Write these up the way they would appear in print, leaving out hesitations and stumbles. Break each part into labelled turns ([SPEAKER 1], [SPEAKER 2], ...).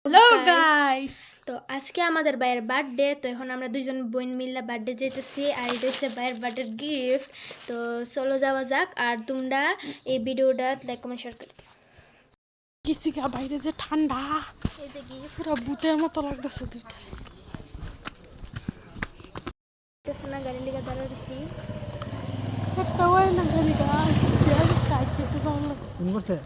[SPEAKER 1] Hello guys,
[SPEAKER 2] তো আজকে আমাদের ভাইয়ের বার্থডে। তো এখন আমরা দুজন বোন মিলে বার্থডে যেতেছি, আর এটা হচ্ছে ভাইয়ের বার্থডে গিফট। তো চলো যাওয়া যাক, আর তোমরা এই ভিডিওটা লাইক কমেন্ট শেয়ার করে দিও।
[SPEAKER 1] কিসি গা বাইরে যে ঠান্ডা,
[SPEAKER 2] এই যে গিফট
[SPEAKER 1] পুরো ভূতের মতো লাগতেছে দুইটারে।
[SPEAKER 2] না গাড়ি লিগা দাঁড়া দিছি।
[SPEAKER 1] একটা ওই না গাড়ি গাছ সাইড কেটে যাওয়া লাগে।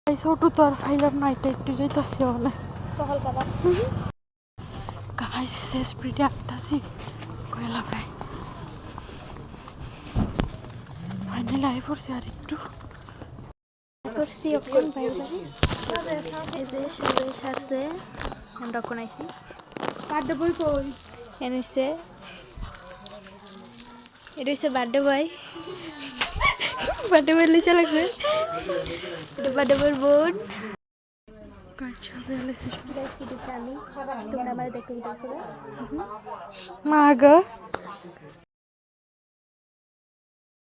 [SPEAKER 1] এই ছোটো তো আর ফাইলাম না, এটা একটু যাইতাছি অনেক
[SPEAKER 2] টহল কাবা
[SPEAKER 1] গাইস শেষ স্পিডে আসতেছি কয়লা ভাই। ফাইনালি আই পড়ছি আর একটু
[SPEAKER 2] করছি ওখান ভাইয়ের বাড়ি। এই যে সবাই সারছে, আমরা ওখানে আইছি।
[SPEAKER 1] বার্থডে বই কই
[SPEAKER 2] এনে হচ্ছে এটা হচ্ছে বার্থডে বয়। বার্থডে বয় লিচা লাগছে, এটা বার্থডে বয়ের বোন। আমি তোমরা আমার দেখতে দিতেছো
[SPEAKER 1] মা গো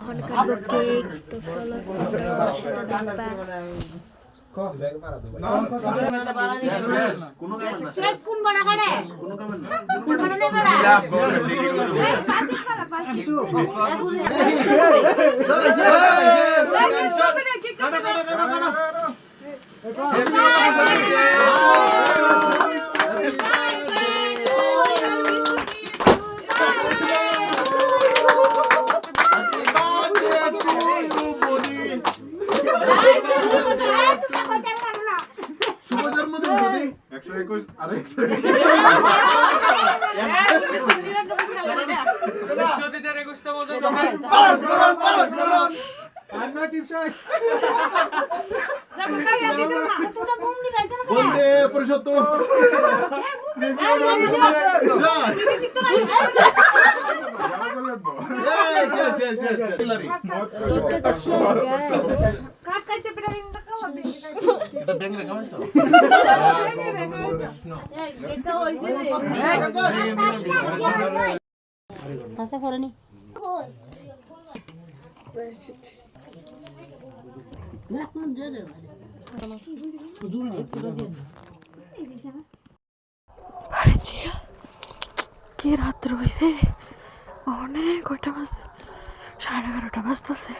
[SPEAKER 2] এখন কাটবো কেক। তো চলো সেটা দেখবা।
[SPEAKER 1] কি রাত রয়েছে অনেক, কয়টা বাজে? 11:30 বাজতেছে।